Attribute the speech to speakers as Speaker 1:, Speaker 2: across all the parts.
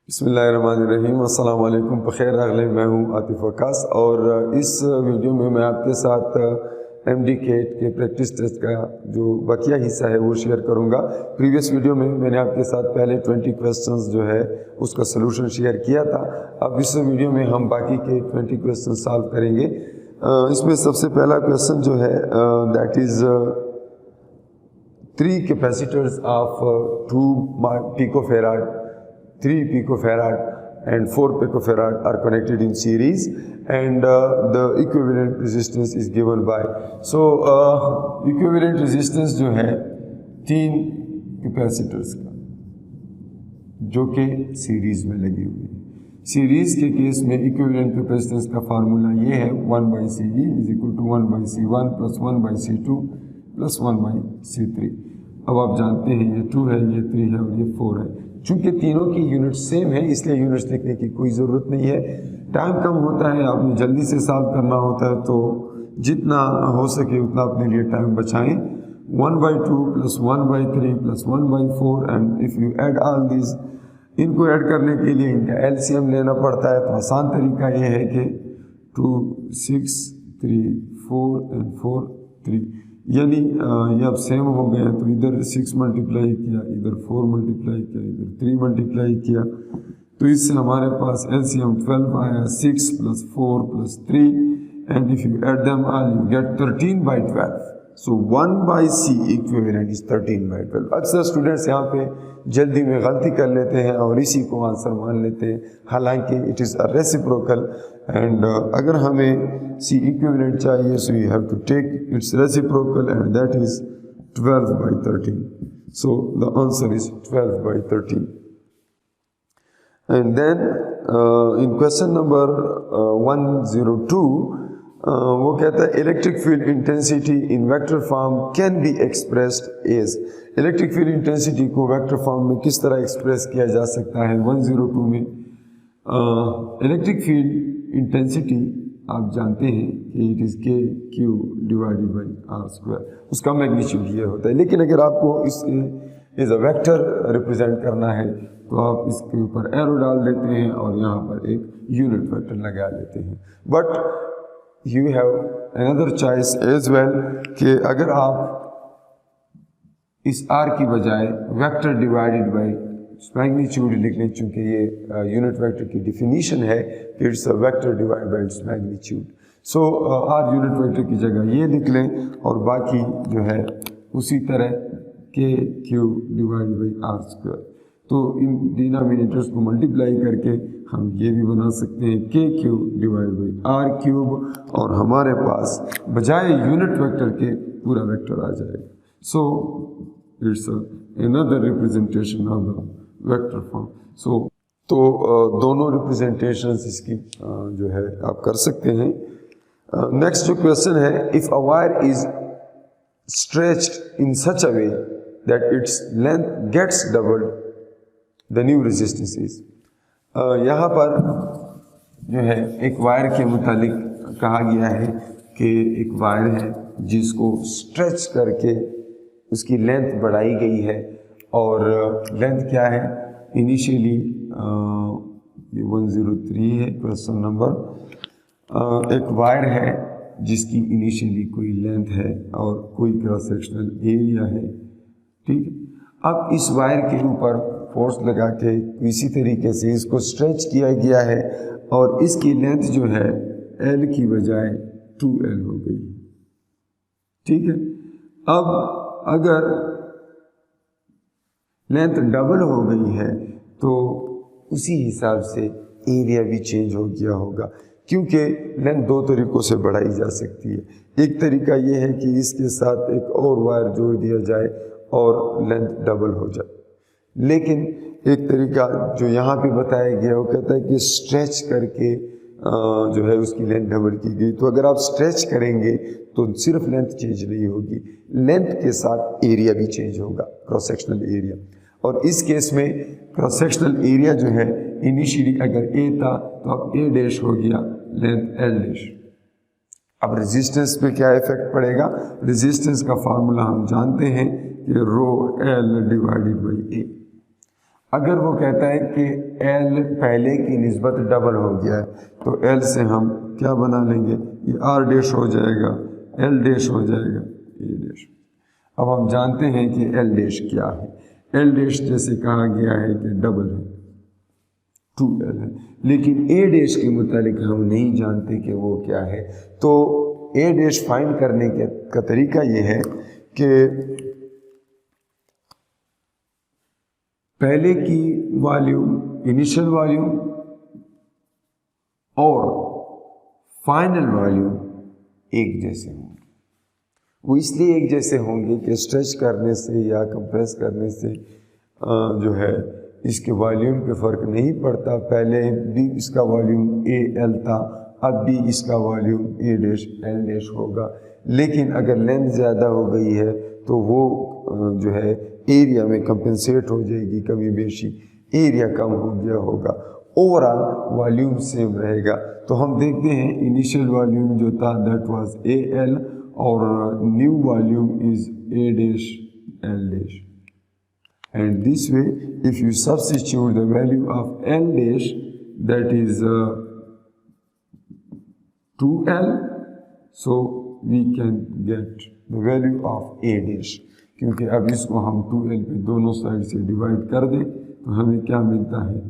Speaker 1: बिस्मिल्लाहिर्रहमानिर्रहीम। अस्सलाम वालेकुम। बख़ैर रागले, मैं हूँ आतिफ वकास और इस वीडियो में मैं आपके साथ MD CAT के प्रैक्टिस टेस्ट का जो बकिया हिस्सा है वो शेयर करूँगा। प्रीवियस वीडियो में मैंने आपके साथ पहले 20 क्वेश्चंस जो है उसका सलूशन शेयर किया था। अब इस वीडियो में हम बाकी के 20 क्वेश्चन सॉल्व करेंगे। इसमें सबसे पहला क्वेश्चन जो है that is 3 capacitors of 2 picofarad, 3 picofarad and 4 picofarad are connected in series and the equivalent resistance is given by. So equivalent resistance जो है 3 कैपेसिटर्स का जो कि सीरीज में लगी हुई है। सीरीज के केस में इक्विवेलेंट कैपेसिटेंस का फार्मूला ये है 1/CE is equal to 1/C1 plus 1/C2 plus 1/C3। अब आप जानते हैं ये 2 है, ये 3 है और ये 4 है। चूंकि तीनों की यूनिट सेम है इसलिए यूनिट्स लिखने की कोई ज़रूरत नहीं है। टाइम कम होता है, आपने जल्दी से सॉल्व करना होता है, तो जितना हो सके उतना अपने लिए टाइम बचाएं। 1/2 plus 1/3 plus 1/4 and if you add all this, इनको ऐड करने के लिए इनका LCM लेना पड़ता है। तो आसान तरीका ये है कि 2 6 3 4 एंड 4 3, यानी ये अब सेम हो गए हैं। तो इधर 6 मल्टीप्लाई किया, इधर 4 मल्टीप्लाई किया, इधर 3 मल्टीप्लाई किया, तो इससे हमारे पास LCM 12 आया। 6 plus 4 plus 3 and if you add them all you get 13/12। So 1/C equivalent is 13/12। अक्सर स्टूडेंट्स यहाँ पे जल्दी में गलती कर लेते हैं और इसी को आंसर मान लेते हैं, हालांकि it is a reciprocal and अगर हमें C इक्विवेलेंट चाहिए so you have to take its reciprocal and that is 12/13। So the answer is 12/13। And then in question number 102 वो कहता है electric field intensity in vector form can be expressed as. Electric field intensity को vector form में किस तरह express किया जा सकता है। 102 में इलेक्ट्रिक फील्ड इंटेंसिटी आप जानते हैं कि it is KQ divided by R², उसका मैग्नीट्यूड ये होता है। लेकिन अगर आपको इस एज अ वेक्टर रिप्रेजेंट करना है तो आप इसके ऊपर एरो डाल देते हैं और यहाँ पर एक यूनिट वेक्टर लगा लेते हैं। But you have another choice as well कि अगर आप इस R की बजाय वेक्टर डिवाइडेड बाई मैग्नीट्यूड लिख लें, चूँकि ये यूनिट वेक्टर की डिफिनीशन है कि it's a vector divide by its magnitude. So R unit vector की जगह ये लिख लें और बाकी जो है उसी तरह KQ डिवाइड बाई R²। तो इन डिनोमिनेटर्स को मल्टीप्लाई करके हम ये भी बना सकते हैं KQ डिवाइड बाई R³ और हमारे पास बजाय यूनिट वेक्टर के पूरा वेक्टर आ जाएगा। So it's another representation of the vector form. So तो दोनों रिप्रेजेंटेशंस इसकी जो है आप कर सकते हैं। नेक्स्ट जो क्वेश्चन है, if a wire is stretched in such a way that its length gets doubled the new resistance is. यहाँ पर जो है एक वायर के मुतालिक कहा गया है कि एक वायर है जिसको स्ट्रेच करके उसकी लेंथ बढ़ाई गई है और लेंथ क्या है इनिशियली ये 103 है क्वेश्चन नंबर। एक वायर है जिसकी इनिशियली कोई लेंथ है और कोई क्रॉस सेक्शनल एरिया है, ठीक है। अब इस वायर के ऊपर फोर्स लगा के इसी तरीके से इसको स्ट्रेच किया गया है और इसकी लेंथ जो है L की बजाय 2L हो गई, ठीक है। अब अगर लेंथ डबल हो गई है तो उसी हिसाब से एरिया भी चेंज हो गया होगा, क्योंकि लेंथ 2 तरीक़ों से बढ़ाई जा सकती है। एक तरीका ये है कि इसके साथ एक और वायर जोड़ दिया जाए और लेंथ डबल हो जाए, लेकिन एक तरीका जो यहाँ पे बताया गया वो कहता है कि स्ट्रेच करके जो है उसकी लेंथ डबल की गई। तो अगर आप स्ट्रेच करेंगे तो सिर्फ लेंथ चेंज नहीं होगी, लेंथ के साथ एरिया भी चेंज होगा, क्रॉस सेक्शनल एरिया। और इस केस में क्रॉस सेक्शनल एरिया जो है इनिशियली अगर A था तो अब A' हो गया, लेंथ L'। अब रेजिस्टेंस पे क्या इफेक्ट पड़ेगा। रेजिस्टेंस का फार्मूला हम जानते हैं कि ρL डिवाइडेड बाई A। اگر وہ کہتا ہے کہ ایل پہلے کی نسبت ڈبل ہو گیا ہے تو ایل سے ہم کیا بنا لیں گے, یہ آر ڈیش ہو جائے گا, ایل ڈیش ہو جائے گا, اے ڈیش. اب ہم جانتے ہیں کہ ایل ڈیش کیا ہے. ایل ڈیش جیسے کہا گیا ہے کہ ڈبل ہے, 2L ہے, لیکن اے ڈیش کے متعلق ہم نہیں جانتے کہ وہ کیا ہے. تو اے ڈیش فائنڈ کرنے کا طریقہ یہ ہے کہ پہلے کی والیوم, انیشل والیوم اور فائنل والیوم ایک جیسے ہوں گے. وہ اس لیے ایک جیسے ہوں گے کہ اسٹریچ کرنے سے یا کمپریس کرنے سے جو ہے اس کے والیوم پہ فرق نہیں پڑتا. پہلے بھی اس کا والیوم اے ایل تھا, اب بھی اس کا volume A dash L dash ہوگا. لیکن اگر لینتھ زیادہ ہو گئی ہے تو وہ جو ہے ایریا میں کمپنسیٹ ہو جائے گی, کمی بیشی, ایریا کم ہو گیا ہوگا, اوور آل والیوم سیم رہے گا. تو ہم دیکھتے ہیں انیشیل والیوم جو تھا دیٹ واز اے ایل اور new volume is A dash L dash. And this way, if you substitute the value of L dash, that is 2L, so we can get the value of A dash. کیونکہ اب اس کو ہم 2L پہ دونوں side سے divide کر دیں تو ہمیں کیا ملتا ہے,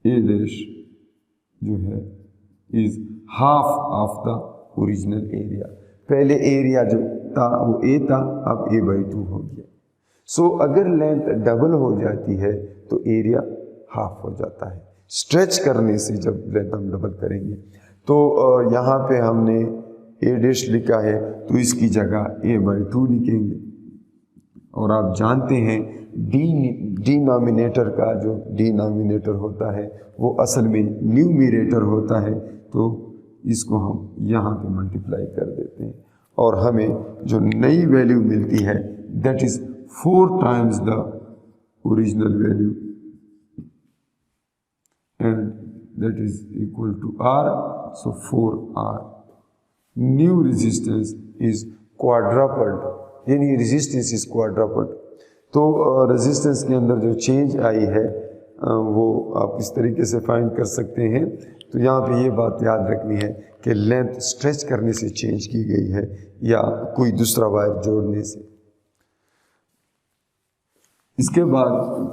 Speaker 1: A dash جو ہے is half of the original area. پہلے ایریا جو تھا وہ A تھا, اب A/2 ہو گیا. سو اگر لینتھ ڈبل ہو جاتی ہے تو ایریا ہاف ہو جاتا ہے. اسٹریچ کرنے سے جب لینتھ ہم ڈبل کریں گے تو یہاں پہ ہم نے اے ڈیش لکھا ہے تو اس کی جگہ A/2 لکھیں گے. اور آپ جانتے ہیں ڈینامینیٹر کا جو ڈینامینیٹر ہوتا ہے وہ اصل میں نیومیریٹر ہوتا ہے, تو اس کو ہم یہاں پہ ملٹیپلائی کر دیتے ہیں اور ہمیں جو نئی ویلیو ملتی ہے that is 4 times the original value, and that is equal to R, so 4R. New resistance is quadrupled, یعنی resistance is quadrupled. تو resistance کے اندر جو چینج آئی ہے وہ آپ اس طریقے سے فائنڈ کر سکتے ہیں. تو یہاں پہ یہ بات یاد رکھنی ہے کہ لینتھ اسٹریچ کرنے سے چینج کی گئی ہے یا کوئی دوسرا وائر جوڑنے سے. اس کے بعد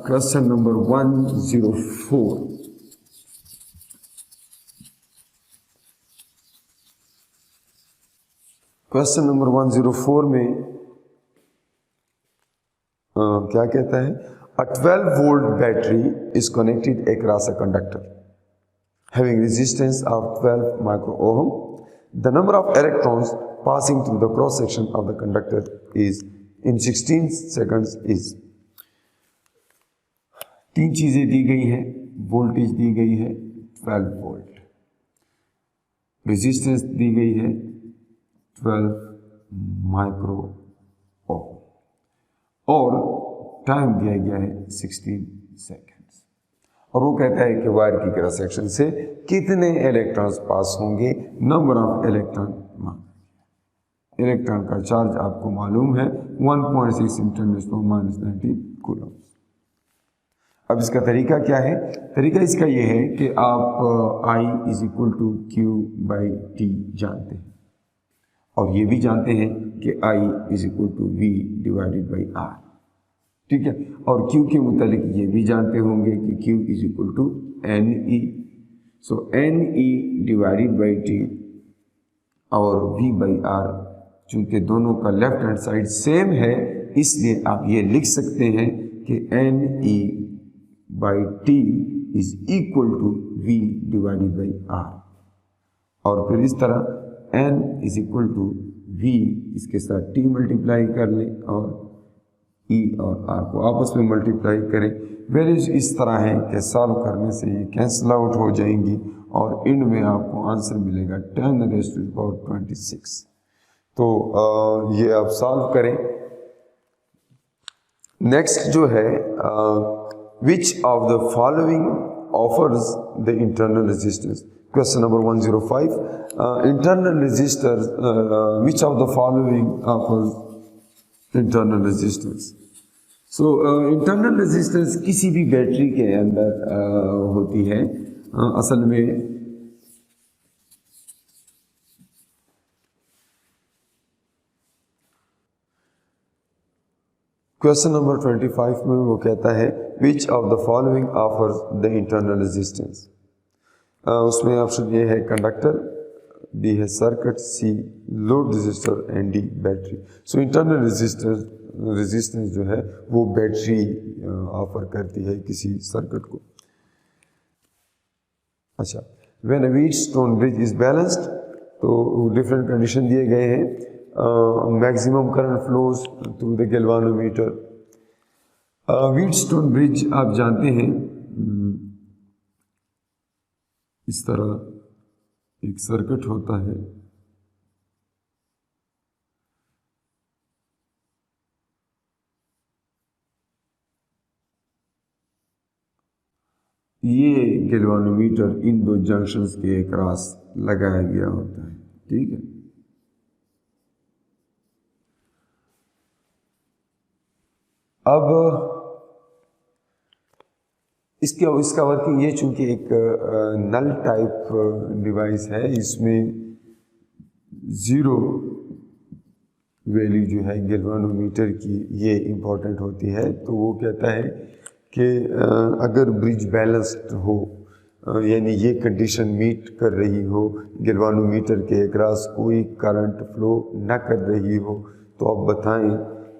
Speaker 1: کوشچن نمبر 104. کوشچن نمبر 104 میں کیا کہتا ہے, a 12 volt battery is connected across a conductor having resistance of 12 micro ohm. The number of electrons passing through the cross section of the conductor is in 16 seconds is. تین چیزیں دی گئی ہیں, voltage دی گئی ہے 12 وولٹ, ریزسٹنس دی گئی ہے 12 micro Om اور time دیا گیا ہے 16 سیکنڈز. اور وہ کہتا ہے کہ وائر کی کراس سیکشن سے کتنے الیکٹرانز پاس ہوں گے. نمبر آف الیکٹران, الیکٹران کا چارج آپ کو معلوم ہے 1.6 × 10⁻⁹ کولم. اب اس کا طریقہ کیا ہے, طریقہ اس کا یہ ہے کہ آپ I = Q/T جانتے ہیں اور یہ بھی جانتے ہیں کہ I = V/R, ٹھیک ہے. اور Q کے متعلق یہ بھی جانتے ہوں گے کہ Q = NE. سو NE/T اور V/R چونکہ دونوں کا لیفٹ ہینڈ سائڈ سیم ہے اس لیے آپ یہ لکھ سکتے ہیں کہ NE/T is equal to V/R. اور پھر اس طرح N = V اس کے ساتھ T ملٹیپلائی کر لیں اور E اور R کو آپس میں ملٹیپلائی کریں. ویلیوز اس طرح ہیں کہ سالو کرنے سے یہ کینسل آؤٹ ہو جائیں گی اور اینڈ میں آپ کو آنسر ملے گا 10⁻26. تو یہ آپ سالو کریں. نیکسٹ جو ہے which of the following offers the internal resistance? Question number 105. Internal resistors, which of the following offers internal resistance? So internal resistance किसी भी बैटरी के अंदर होती है असल में क्वेश्चन नंबर 25 में वो कहता है which of the following offers the internal resistance. उसमें ऑप्शन ए है कंडक्टर, बी है circuit, C load resistor and D battery. So internal resistance जो है वो बैटरी ऑफर करती है किसी सर्किट को। अच्छा, when a Wheatstone bridge is balanced, तो डिफरेंट कंडीशन दिए गए हैं। Maximum current flows through the galvanometer. Wheatstone bridge आप जानते हैं इस तरह एक सर्किट होता है, ये गैल्वानोमीटर इन दो जंक्शंस के अक्रॉस लगाया गया होता है, ठीक है। अब इसका वर्किंग ये, चूंकि एक नल टाइप डिवाइस है, इसमें ज़ीरो वैल्यू जो है गैल्वानोमीटर की ये इम्पोर्टेंट होती है। तो वो कहता है कि अगर ब्रिज बैलेंस्ड हो, यानी ये कंडीशन मीट कर रही हो, गैल्वानोमीटर के अक्रॉस कोई करंट फ्लो ना कर रही हो, तो आप बताएं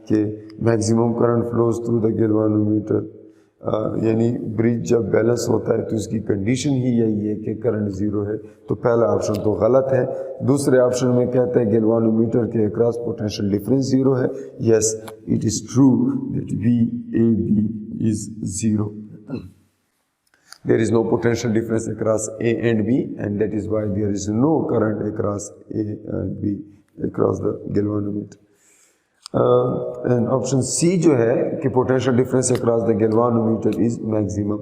Speaker 1: कि maximum current flows through the galvanometer, यानी ब्रिज जब बैलेंस होता है तो इसकी कंडीशन ही यही है कि करंट ज़ीरो है। तो पहला ऑप्शन तो गलत है। दूसरे ऑप्शन में कहता है गैल्वानोमीटर के अक्रॉस पोटेंशियल डिफरेंस ज़ीरो है। Yes, it is true that VAB is zero. There is no potential difference across A and B, and that is why there is no current across A and B across the galvanometer. And option C जो है कि potential difference across the galvanometer is maximum.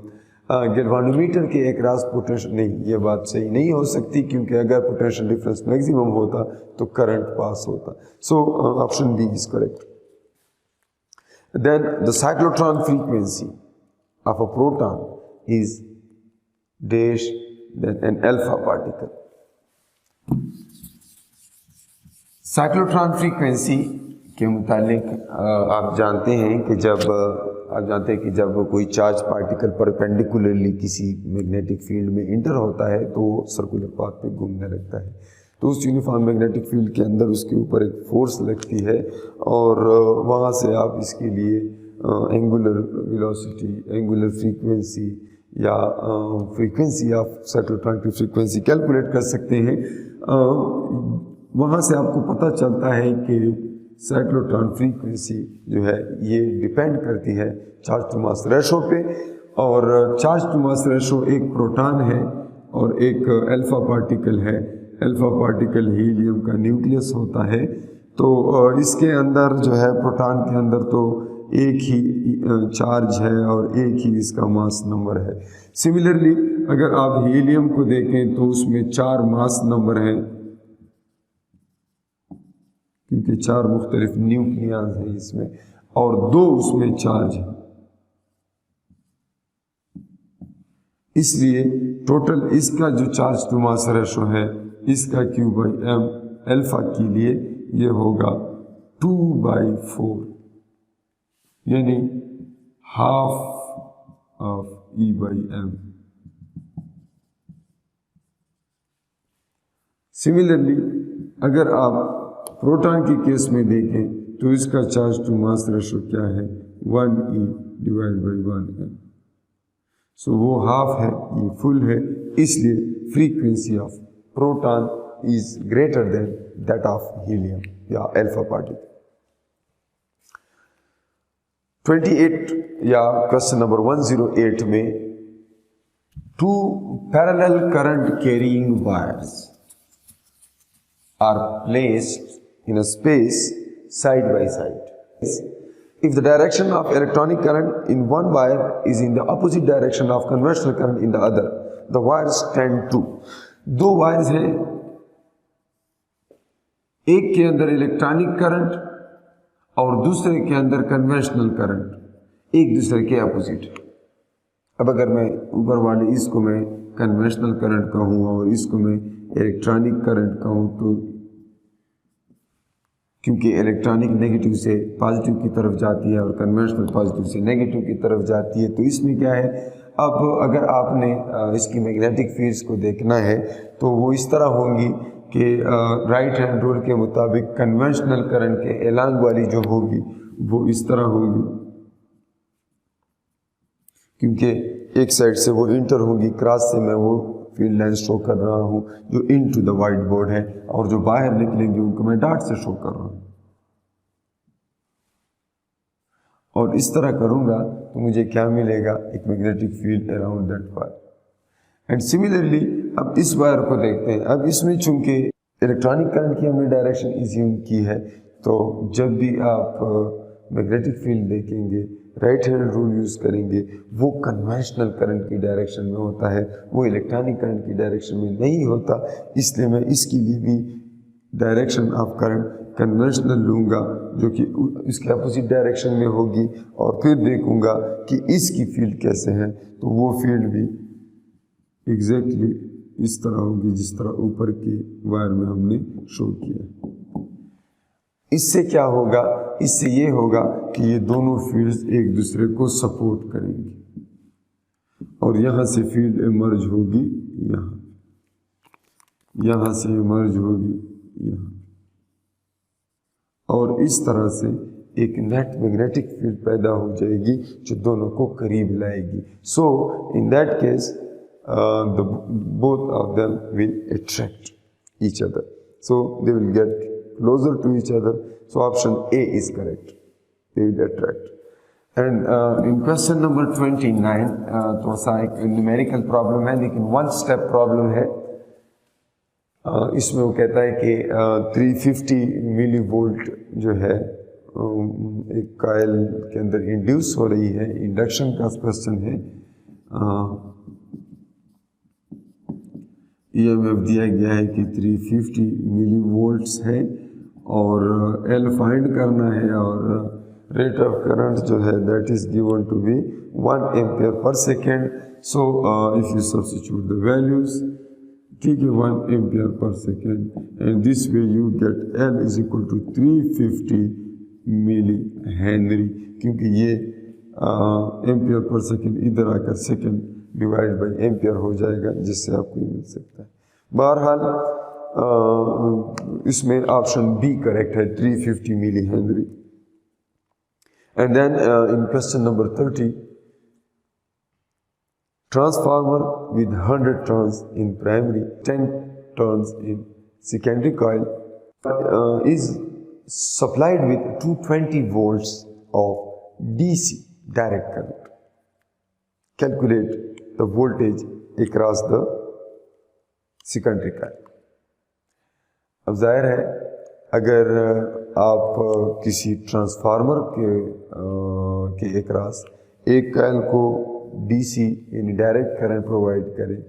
Speaker 1: Galvanometer के across potential नहीं, ये बात सही नहीं हो सकती, क्योंकि अगर पोटेंशियल डिफरेंस मैक्सिमम होता तो करंट पास होता। So option B is correct. Then the cyclotron frequency of a proton is dash then an alpha particle. Cyclotron frequency के मुतालिक आप जानते हैं कि जब कोई चार्ज पार्टिकल परपेंडिकुलरली किसी मैग्नेटिक फील्ड में इंटर होता है तो वो सर्कुलर पाथ पे घूमने लगता है। तो उस यूनिफॉर्म मैग्नेटिक फील्ड के अंदर उसके ऊपर एक फोर्स लगती है और वहाँ से आप इसके लिए एंगुलर वेलोसिटी, एंगुलर फ्रीक्वेंसी या फ्रीक्वेंसी ऑफ साइक्लोट्रॉन की फ्रीक्वेंसी कैलकुलेट कर सकते हैं। वहाँ से आपको पता चलता है कि साइक्लोट्रॉन फ्रीक्वेंसी जो है ये डिपेंड करती है चार्ज टू मास रेशो पे, और चार्ज टू मास रेशो एक प्रोटॉन है और एक अल्फा पार्टिकल है। अल्फा पार्टिकल हीलियम का न्यूक्लियस होता है। तो इसके अंदर जो है प्रोटॉन के अंदर तो एक ही चार्ज है और एक ही इसका मास नंबर है। सिमिलरली अगर आप हीलियम को देखें तो उसमें 4 मास नंबर हैं, क्योंकि 4 मुख्तलिफ न्यूक्लियस हैं इसमें, और 2 उसमें चार्ज है। इसलिए टोटल इसका जो चार्ज टू मास रेशो है, इसका Q/m अल्फा के लिए ये होगा 2/4, यानी हाफ ऑफ E/m। सिमिलरली अगर आप प्रोटॉन के केस में देखें तो इसका चार्ज टू मास रेशो क्या है, 1E/1m। सो वो हाफ है, ये फुल है, इसलिए frequency of proton is greater than that of helium या अल्फा पार्टिकल। 28 या क्वेश्चन नंबर 108 में 2 parallel current carrying wires are placed in a space side by side. If the direction of electronic current in one wire is in the opposite direction of conventional current in the other, the wires tend to। 2 wires हैं, एक के अंदर electronic current और दूसरे के अंदर conventional current. एक दूसरे के अपोजिट। अब अगर मैं ऊपर वाले इसको मैं कन्वेंशनल करंट कहूँ और इसको मैं इलेक्ट्रॉनिक करंट कहूँ, तो क्योंकि इलेक्ट्रॉनिक नेगेटिव से पॉजिटिव की तरफ जाती है और कन्वेंशनल पॉजिटिव से नेगेटिव की तरफ जाती है, तो इसमें क्या है, अब अगर आपने इसकी मैग्नेटिक फील्ड्स को देखना है तो वो इस तरह होंगी कि राइट हैंड रूल के मुताबिक कन्वेंशनल करंट के एलांग वाली जो होगी वो इस तरह होगी, क्योंकि एक साइड से वो इंटर होगी, क्रॉस से मैं वो फील्ड लाइन शो कर रहा हूँ जो इन टू द वाइट बोर्ड है, और जो बाहर निकलेंगे उनको मैं डॉट से शो कर रहा हूँ। और इस तरह करूँगा तो मुझे क्या मिलेगा, एक magnetic field around that wire. And similarly अब इस वायर को देखते हैं। अब इसमें चूंकि इलेक्ट्रॉनिक करंट की हमने डायरेक्शन इज्यूम की है, तो जब भी आप मैग्नेटिक फील्ड देखेंगे राइट हैंड रूल यूज़ करेंगे, वो कन्वेंशनल करंट की डायरेक्शन में होता है, वो इलेक्ट्रॉनिक करंट की डायरेक्शन में नहीं होता। इसलिए मैं इसके लिए भी डायरेक्शन ऑफ करंट कन्वेंशनल लूँगा जो कि इसके अपोजिट डायरेक्शन में होगी, और फिर देखूँगा कि इसकी फील्ड कैसे है, तो वो फील्ड भी एग्जैक्टली इस तरह होगी जिस तरह ऊपर के वायर में हमने शो किया। इससे क्या होगा, इससे ये होगा कि ये दोनों फील्ड्स एक दूसरे को सपोर्ट करेंगी, और यहाँ से फील्ड इमर्ज होगी यहाँ से इमर्ज होगी यहाँ, और इस तरह से एक नेट मैग्नेटिक फील्ड पैदा हो जाएगी जो दोनों को करीब लाएगी। So in that case both of them will attract each other, so they will get closer to each other. So option A is correct, they will attract. And in question number 29 थोड़ा सा एक numerical problem है, लेकिन one step problem है। इसमें वो कहता है कि 350 मिली वोल्ट जो है एक कॉइल के अंदर इंड्यूस हो रही है, इंडक्शन का क्वेश्चन है। EMF दिया गया है कि 350 मिली वोल्ट्स है और L फाइंड करना है, और रेट ऑफ करंट जो है that is given to be 1 ampere per second. So if you substitute the values, ठीक है, 1 ampere per second, and this way you get L is equal to 350 millihenry, क्योंकि ये ampere per second इधर आकर second divide by ampere हो जाएगा, जिससे आपको मिल सकता है। बहरहाल इसमें ऑप्शन बी करेक्ट है, 350 millihenry. And then in question number 30, transformer with 100 turns in primary, 10 turns in secondary coil is supplied with 220 volts of DC direct current. Calculate the voltage across the secondary coil. अब जाहिर है अगर आप किसी transformer के across एक coil को DC यानी डायरेक्ट करंट प्रोवाइड करें,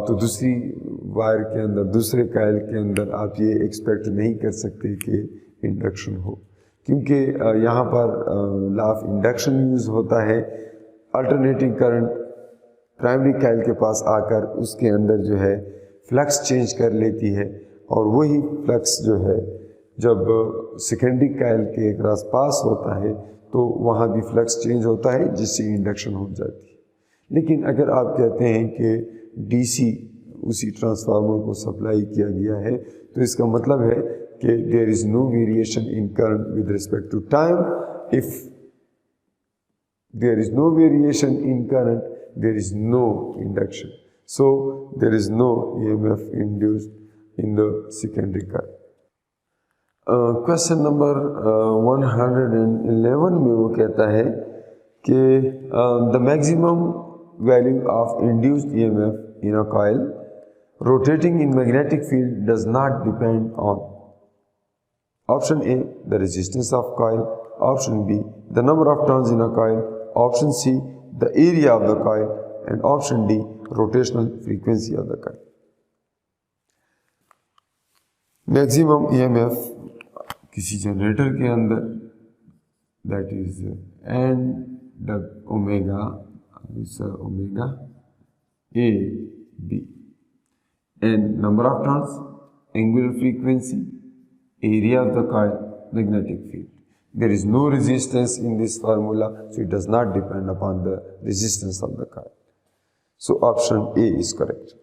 Speaker 1: तो दूसरी वायर के अंदर, दूसरे कॉइल के अंदर आप ये एक्सपेक्ट नहीं कर सकते कि इंडक्शन हो, क्योंकि यहाँ पर लॉ ऑफ इंडक्शन यूज़ होता है। अल्टरनेटिंग करंट प्राइमरी कॉइल के पास आकर उसके अंदर जो है फ्लक्स चेंज कर लेती है, और वही फ्लक्स जो है जब सेकेंडरी कॉइल के अक्रॉस पास होता है तो वहाँ भी फ्लक्स चेंज होता है, जिससे इंडक्शन हो जाती है। लेकिन अगर आप कहते हैं कि डीसी उसी ट्रांसफार्मर को सप्लाई किया गया है, तो इसका मतलब है कि there is no variation in current with respect to time. If there is no variation in current, there is no induction, so there is no EMF induced in the secondary coil. Question number 111 में वो कहता है कि the maximum value of induced EMF in a coil rotating in magnetic field does not depend on option A the resistance of coil, option B the number of turns in a coil, option see the area of the coil, and option D rotational frequency of the coil. Maximum EMF किसी generator के अंदर that is and the omega is omega A B, and number of turns, angular frequency, area of the coil, magnetic field. There is no resistance in this formula, so it does not depend upon the resistance of the coil. So option A is correct.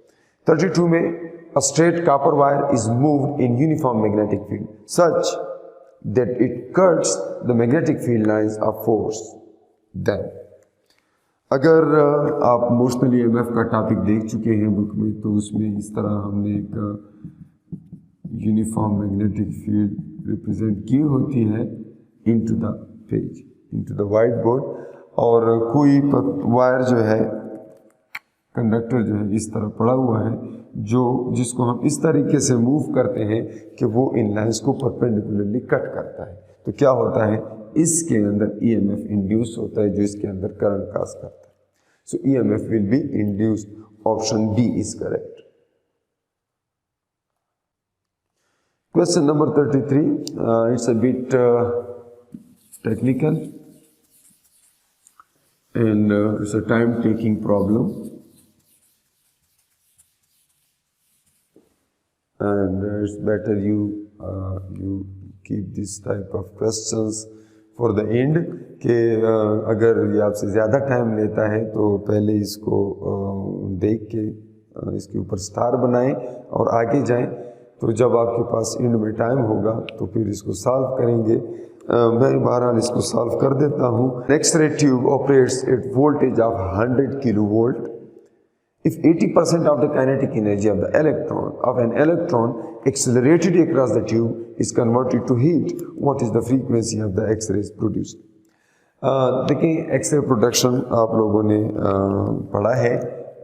Speaker 1: 32 में a straight copper wire is moved in uniform magnetic field such that it cuts the magnetic field lines of force. Then अगर आप motional EMF का topic देख चुके हैं book में, तो उसमें इस तरह हमने एक यूनिफॉर्म मैग्नेटिक फील्ड रिप्रेजेंट की होती है into the page, into the white board, और कोई वायर जो है, कंडक्टर जो है इस तरह पड़ा हुआ है, जिसको हम इस तरीके से मूव करते हैं कि वो इन लाइंस को परपेंडिकुलरली कट करता है। तो क्या होता है, इसके अंदर ईएमएफ इंड्यूस होता है जो इसके अंदर करंट काज करता है। So EMF will be induced, option B is correct. Question number 33, it's a bit technical and it's a time taking problem, and it's better you keep this type of questions for the end कि अगर ये आपसे ज़्यादा time लेता है तो पहले इसको देख के इसके ऊपर स्टार बनाएं और आगे जाएं, तो जब आपके पास एंड में टाइम होगा तो फिर इसको सॉल्व करेंगे। मैं बहरहाल इसको सॉल्व कर देता हूँ। X-ray tube operates at voltage of 100 kilovolt if 80% of the kinetic energy of an electron accelerated across the tube is converted to heat, what is the frequency of the X-rays produced? देखिए x ray production आप लोगों ने पढ़ा है,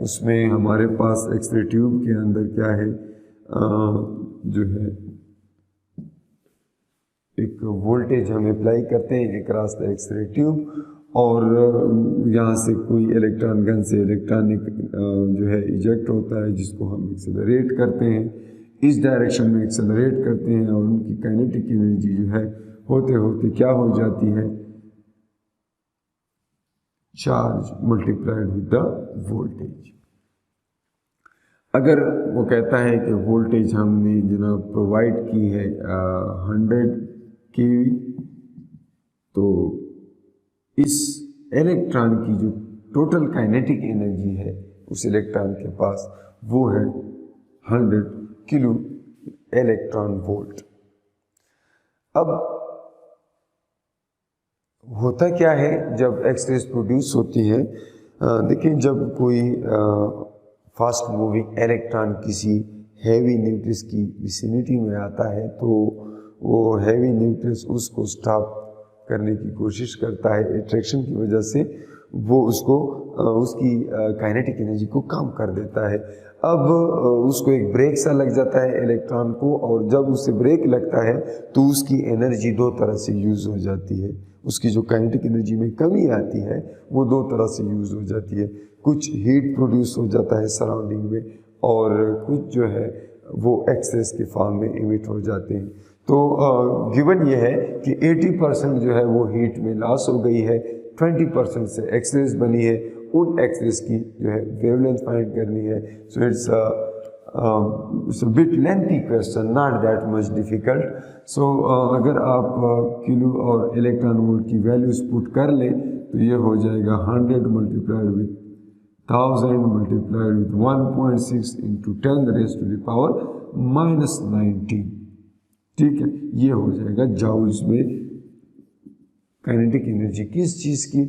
Speaker 1: उसमें हमारे पास x ray tube के अंदर क्या है, जो है एक वोल्टेज हम अप्लाई करते हैं अक्रॉस द एक्सरे ट्यूब, और यहाँ से कोई इलेक्ट्रॉन गन से इलेक्ट्रॉनिक जो है इजेक्ट होता है, जिसको हम एक्सेलरेट करते हैं, इस डायरेक्शन में एक्सेलरेट करते हैं, और उनकी काइनेटिक एनर्जी जो है होते होते क्या हो जाती है, charge multiplied with the voltage. अगर वो कहता है कि वोल्टेज हमने जनाब प्रोवाइड की है 100 केवी, तो इस इलेक्ट्रॉन की जो टोटल काइनेटिक एनर्जी है उस इलेक्ट्रॉन के पास वो है 100 किलो इलेक्ट्रॉन वोल्ट। अब होता क्या है जब एक्सरेज प्रोड्यूस होती हैं, देखिए जब कोई फास्ट मूविंग इलेक्ट्रॉन किसी हैवी न्यूक्लियस की विसिनिटी में आता है, तो वो हैवी न्यूक्लियस उसको स्टॉप करने की कोशिश करता है, अट्रैक्शन की वजह से वो उसकी काइनेटिक एनर्जी को कम कर देता है। अब उसको एक ब्रेक सा लग जाता है इलेक्ट्रॉन को, और जब उसे ब्रेक लगता है तो उसकी एनर्जी दो तरह से यूज़ हो जाती है, उसकी जो काइनेटिक एनर्जी में कमी आती है वो दो तरह से यूज़ हो जाती है। कुछ हीट प्रोड्यूस हो जाता है सराउंडिंग में, और कुछ जो है वो एक्सेस के फॉर्म में इमिट हो जाते हैं। तो गिवन ये है कि 80% जो है वो हीट में लॉस हो गई है, 20% से एक्सरेज बनी है, उन एक्सरेज की जो है वेवलेंथ फाइंड करनी है। So it's a bit lengthy question, not that much difficult. So अगर आप किलो और इलेक्ट्रॉन वोल्ट की वैल्यूज पुट कर लें तो ये हो जाएगा 100 multiplied with 1000 multiplied with 1.6 into 10⁻⁻⁻19। ठीक है, ये हो जाएगा जाउल्स में काइनेटिक एनर्जी किस चीज़ की,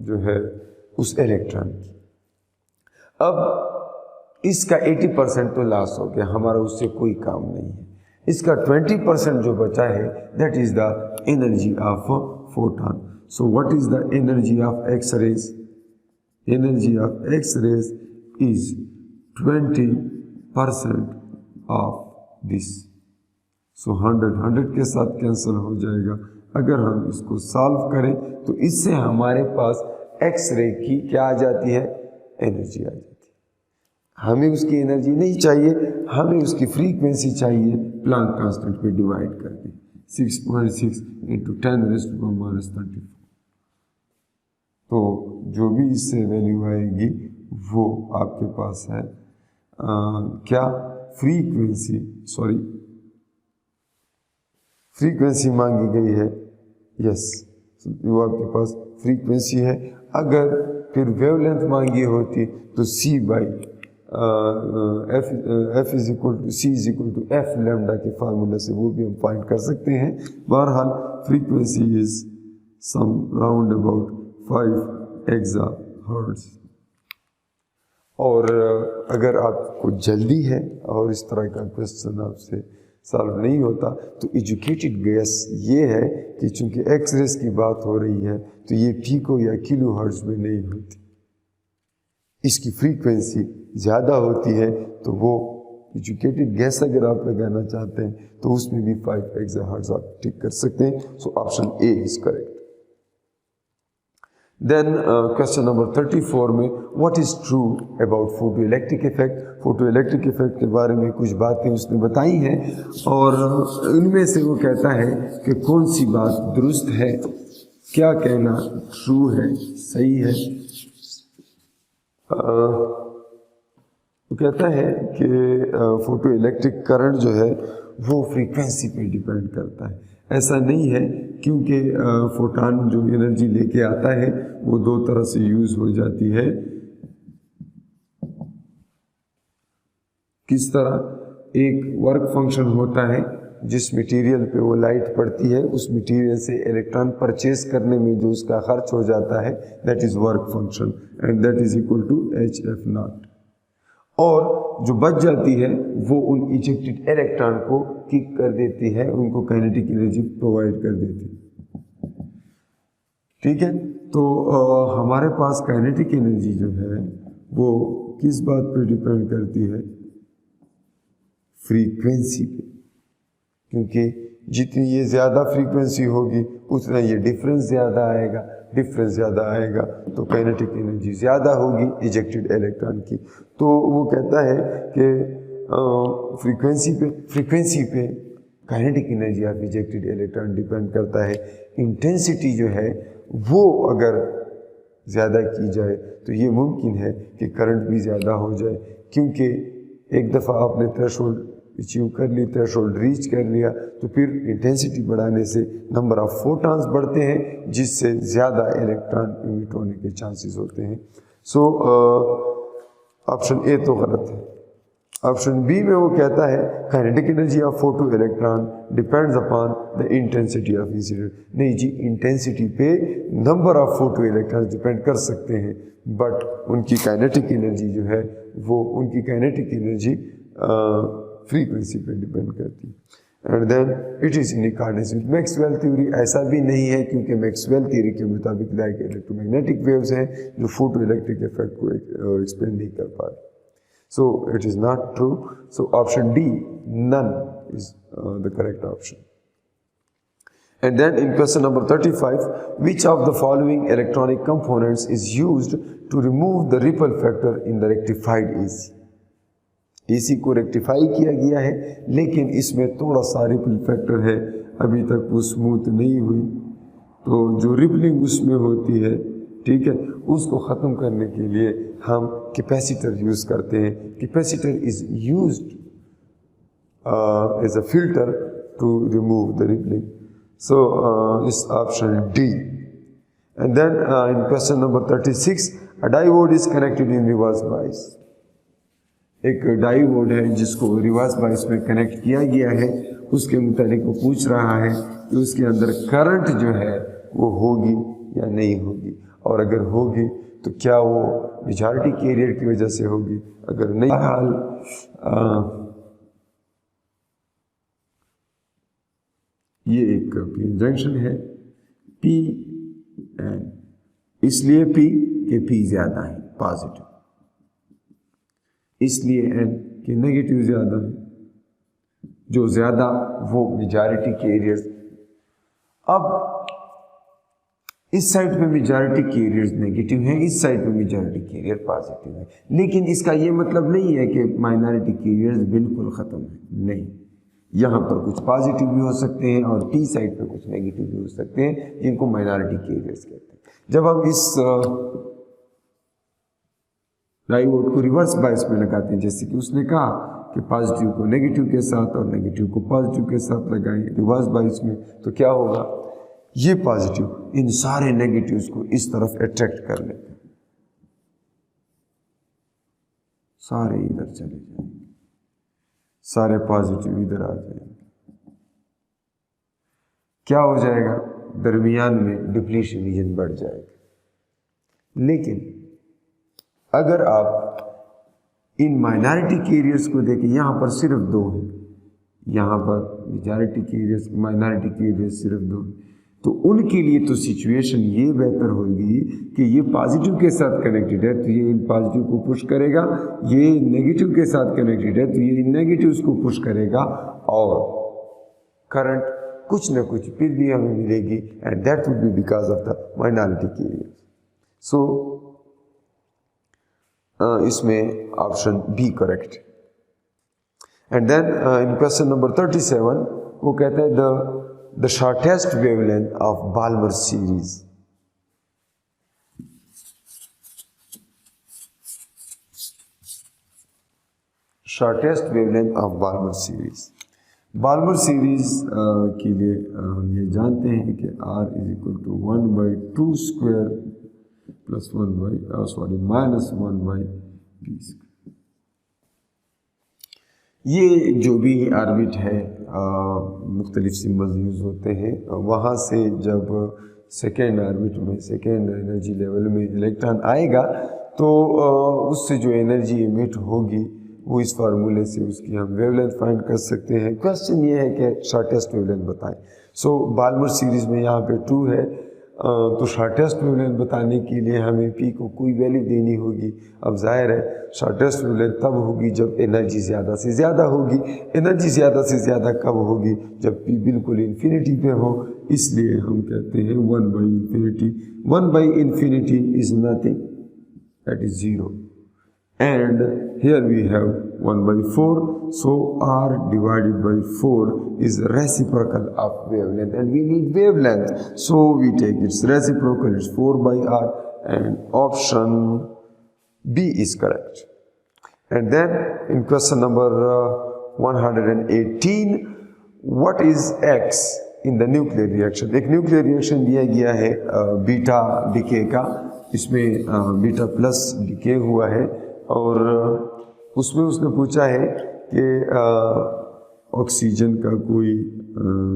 Speaker 1: जो है उस इलेक्ट्रॉन की। अब इसका 80% तो लॉस हो गया, हमारा उससे कोई काम नहीं है। इसका 20% जो बचा है that is the energy of photon. So what is the energy of X rays? Energy of X rays is 20% of this. So 100 के साथ कैंसिल हो जाएगा। अगर हम इसको सॉल्व करें तो इससे हमारे पास एक्स रे की क्या आ जाती है, एनर्जी आ जाती है। हमें उसकी एनर्जी नहीं चाहिए, हमें उसकी फ्रीक्वेंसी चाहिए, प्लांक कांस्टेंट पे डिवाइड कर दें। 6.6 into 10⁻34। तो जो भी इससे वैल्यू आएगी वो आपके पास है क्या फ्रीक्वेंसी मांगी गई है, यस, वो आपके पास फ्रीक्वेंसी है। अगर फिर वेवलेंथ मांगी होती तो c by f is equal to c is equal to f lambda के फार्मूला से वो भी हम फाइंड कर सकते हैं। बहरहाल frequency is some round about 5 EHz। और अगर आपको जल्दी है और इस तरह का क्वेश्चन आपसे सॉल्व नहीं होता तो एजुकेटेड गेस ये है कि चूंकि एक्स रेस की बात हो रही है तो ये पीको या किलो हर्ट्ज में नहीं होती, इसकी फ्रीक्वेंसी ज़्यादा होती है। तो वो एजुकेटेड गेस अगर आप लगाना चाहते हैं तो उसमें भी 5 EHz आप टिक कर सकते हैं। So option A is correct. Then question number 34 में what is true about photoelectric effect. Photoelectric effect के बारे में कुछ बातें उसने बताई हैं और उनमें से वो कहता है कि कौन सी बात दुरुस्त है, क्या कहना ट्रू है, सही है। वो कहता है कि फोटो इलेक्ट्रिक करंट जो है वो फ्रीक्वेंसी पे डिपेंड करता है। ऐसा नहीं है क्योंकि फोटॉन जो एनर्जी लेके आता है वो दो तरह से यूज़ हो जाती है। किस तरह? एक वर्क फंक्शन होता है जिस मटेरियल पे वो लाइट पड़ती है उस मटेरियल से इलेक्ट्रॉन परचेज करने में जो उसका खर्च हो जाता है that is work function and that is equal to HF0। और जो बच जाती है वो उन इजेक्टेड इलेक्ट्रॉन को किक कर देती है, उनको काइनेटिक एनर्जी प्रोवाइड कर देती है। ठीक है, तो हमारे पास काइनेटिक एनर्जी जो है वो किस बात पर डिपेंड करती है? फ्रीक्वेंसी पे, क्योंकि जितनी ये ज़्यादा फ्रीक्वेंसी होगी उतना ये डिफरेंस ज़्यादा आएगा, डिफरेंस ज़्यादा आएगा तो काइनेटिक एनर्जी ज़्यादा होगी इजेक्टेड इलेक्ट्रॉन की। तो वो कहता है कि फ्रीक्वेंसी पे kinetic energy of ejected electron depend करता है। इंटेंसिटी जो है वो अगर ज़्यादा की जाए तो ये मुमकिन है कि करंट भी ज़्यादा हो जाए, क्योंकि एक दफ़ा आपने थ्रेशोल्ड अचीव कर ली, थ्रेशोल्ड रीच कर लिया तो फिर इंटेंसिटी बढ़ाने से नंबर ऑफ फोटॉन्स बढ़ते हैं जिससे ज़्यादा इलेक्ट्रॉन इमिट होने के चांसेस होते हैं। सो ऑप्शन ए तो गलत है। ऑप्शन बी में वो कहता है kinetic energy of photo electron depends upon the intensity of incident. नहीं जी, इंटेंसिटी पे number of photo electron depend कर सकते हैं बट उनकी काइनेटिक एनर्जी जो है वो उनकी काइनेटिक एनर्जी फ्रीक्वेंसी पे डिपेंड करती है। And then it is in accordance with Maxwell theory. ऐसा भी नहीं है क्योंकि मैक्सवेल थ्योरी के मुताबिक लाइक इलेक्ट्रोमैग्नेटिक वेव्स हैं जो फोटो इलेक्ट्रिक इफेक्ट को एक्सप्लेन नहीं कर पा रहे। So it is not true. So option D, none, is the correct option. And then in question number 35, which of the following electronic components is used to remove the ripple factor in the rectified AC? AC को rectify किया गया है लेकिन इसमें थोड़ा सा ripple factor है, अभी तक वो स्मूथ नहीं हुई, तो जो रिपलिंग उसमें होती है, ठीक है, उसको ख़त्म करने के लिए हम कैपेसिटर यूज़ करते हैं। Capacitor is used as a filter to remove the rippling. So इस option D. And then in question number 36, a diode is connected in reverse bias. एक डायोड है जिसको रिवर्स बायस में कनेक्ट किया गया है, उसके मुतालिक वो पूछ रहा है कि उसके अंदर करंट जो है वो होगी या नहीं होगी, और अगर होगी तो क्या वो मेजॉरिटी कैरियर की वजह से होगी, अगर नहीं। हाल ये एक पी जंक्शन है पी एन, इसलिए पी के पी ज़्यादा है पॉजिटिव, इसलिए एन के नेगेटिव ज़्यादा है, जो ज़्यादा वो मेजॉरिटी कैरियर्स। अब इस साइड पे मेजॉरिटी कैरियर्स नेगेटिव हैं, इस साइड पे मेजॉरिटी कैरियर पॉजिटिव है, लेकिन इसका ये मतलब नहीं है कि माइनॉरिटी कैरियर्स बिल्कुल ख़त्म है, नहीं। यहाँ पर कुछ पॉजिटिव भी हो सकते हैं और पी साइड पे कुछ नेगेटिव भी हो सकते हैं, जिनको माइनॉरिटी कैरियर्स कहते हैं। जब हम इस डायोड को रिवर्स बायस में लगाते हैं, जैसे कि उसने कहा कि पॉजिटिव को नेगेटिव के साथ और नेगेटिव को पॉजिटिव के साथ लगाएं रिवर्स बायस में, तो क्या होगा, ये पॉजिटिव इन सारे नेगेटिव्स को इस तरफ अट्रैक्ट कर लेते हैं, सारे इधर चले जाएंगे, सारे पॉजिटिव इधर आ जाएंगे। क्या हो जाएगा, दरमियान में डिप्लीशन रीजन बढ़ जाएगा। लेकिन अगर आप इन माइनॉरिटी कैरियर्स को देखें, यहाँ पर सिर्फ 2 हैं, यहाँ पर मेजॉरिटी कैरियर्स माइनॉरिटी कैरियर्स सिर्फ 2 हैं, तो उनके लिए तो सिचुएशन ये बेहतर होगी कि ये पॉजिटिव के साथ कनेक्टेड है तो ये इन पॉजिटिव को पुश करेगा, ये नेगेटिव के साथ कनेक्टेड है तो ये इन नेगेटिव्स को पुश करेगा, और करंट कुछ न कुछ फिर भी हमें मिलेगी, and that would be because of the minority carriers. So इसमें option B correct. And then in question number 37 वो कहता है the shortest wavelength of Balmer series. Shortest wavelength of Balmer series. Balmer series के लिए हम ये जानते हैं कि R is equal to 1/2 square plus 1/, -1/b square. ये जो भी ऑर्बिट है मुख्तलिफ सिम्बल्स यूज़ होते हैं, वहाँ से जब सेकेंड ऑर्बिट में सेकेंड एनर्जी लेवल में इलेक्ट्रॉन आएगा तो उससे जो एनर्जी इमिट होगी वो इस फार्मूले से उसकी हम वेवलेंथ फाइंड कर सकते हैं। क्वेश्चन ये है कि शॉर्टेस्ट वेवलेंथ बताएं। सो बाल्मर सीरीज़ में यहाँ पे 2 है, तो शॉर्टेस्ट वेवलेंथ बताने के लिए हमें पी को कोई वैल्यू देनी होगी। अब जाहिर है शॉर्टेस्ट वेवलेंथ तब होगी जब एनर्जी ज़्यादा से ज़्यादा होगी। एनर्जी ज़्यादा से ज़्यादा कब होगी, जब पी बिल्कुल इन्फिनिटी पे हो, इसलिए हम कहते हैं 1/infinity। 1/infinity is nothing, that is 0, and here we have 1/4, so R divided by 4 is reciprocal of wavelength, and we need wavelength, so we take its reciprocal, it's 4/R, and option B is correct. And then in question number 118, what is X in the nuclear reaction? एक nuclear reaction दिया गया है beta decay का, इसमें beta plus decay हुआ है, और उसमें उसने पूछा है कि ऑक्सीजन का कोई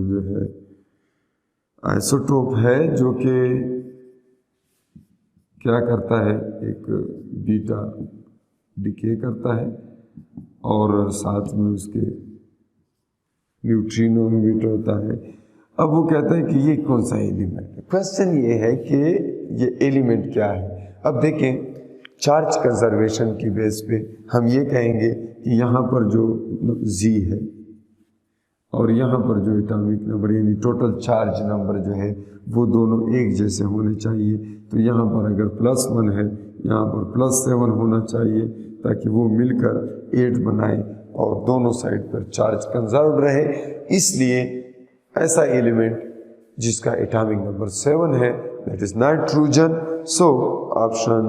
Speaker 1: जो है आइसोटोप है जो कि क्या करता है, एक बीटा डिके करता है और साथ में उसके न्यूट्रिनो इमिट होता है। अब वो कहता है कि ये कौन सा एलिमेंट है। क्वेश्चन ये है कि ये एलिमेंट क्या है। अब देखें, चार्ज कंजर्वेशन की बेस पे हम ये कहेंगे कि यहाँ पर जो Z है और यहाँ पर जो एटॉमिक नंबर यानी टोटल चार्ज नंबर जो है वो दोनों एक जैसे होने चाहिए। तो यहाँ पर अगर +1 है, यहाँ पर +7 होना चाहिए ताकि वो मिलकर 8 बनाए और दोनों साइड पर चार्ज कंजर्व रहे। इसलिए ऐसा एलिमेंट जिसका एटॉमिक नंबर 7 है, that is nitrogen. So option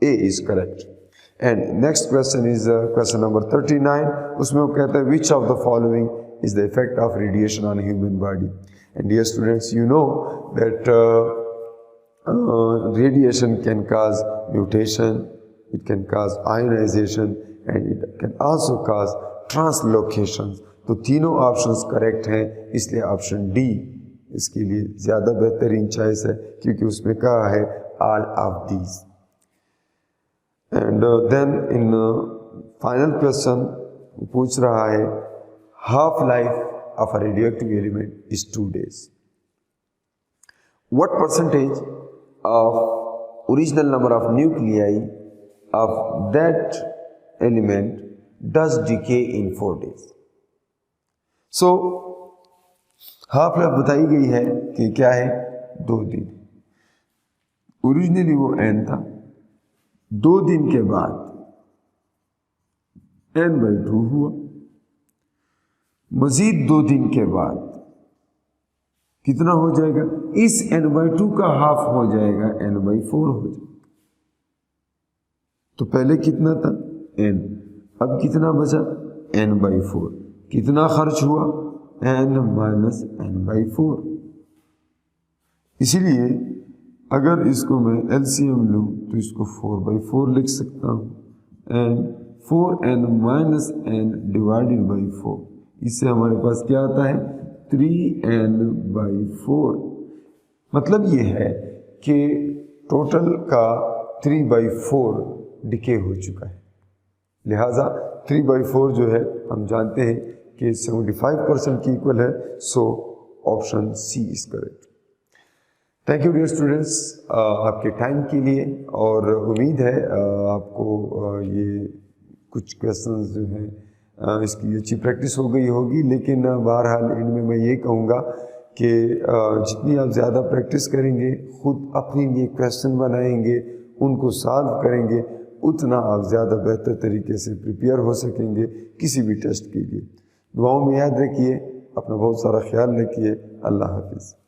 Speaker 1: A is correct. And next question is question number 39. उसमें वो कहता है which of the following is the effect of radiation on human body? And dear students, you know that radiation can cause mutation, it can cause ionization, and it can also cause translocations. तो तीनों options correct हैं, इसलिए option D इसके लिए ज़्यादा बेहतरीन choice है क्योंकि उसमें कहा है all of these. And then in final question पूछ रहा है half life of a radioactive element is 2 days. What percentage of original number of nuclei of that element does decay in 4 days? So half life बताई गई है कि क्या है, 2 दिन। ओरिजिनली वो n था, 2 दिन के बाद n/2 हुआ। मज़ीद 2 दिन के बाद कितना हो जाएगा, इस n/2 का हाफ हो जाएगा, n/4 हो जाएगा। तो पहले कितना था n, अब कितना बचा n/4, कितना खर्च हुआ n माइनस n/4। इसीलिए अगर इसको मैं LCM लूँ तो इसको 4/4 लिख सकता हूँ, and 4n minus n divided by 4, इससे हमारे पास क्या आता है 3n/4। मतलब ये है कि टोटल का 3/4 डिके हो चुका है, लिहाजा 3/4 जो है हम जानते हैं कि 75% की इक्वल है, so option C is correct. Thank you dear students आपके टाइम के लिए, और उम्मीद है आपको ये कुछ क्वेश्चंस जो हैं इसकी अच्छी प्रैक्टिस हो गई होगी। लेकिन बहरहाल इनमें मैं ये कहूँगा कि जितनी आप ज़्यादा प्रैक्टिस करेंगे, ख़ुद अपने लिए क्वेश्चन बनाएंगे, उनको सॉल्व करेंगे, उतना आप ज़्यादा बेहतर तरीके से प्रिपेयर हो सकेंगे किसी भी टेस्ट के लिए। दुआओं में याद रखिए, अपना बहुत सारा ख्याल रखिए। अल्लाह हाफिज़।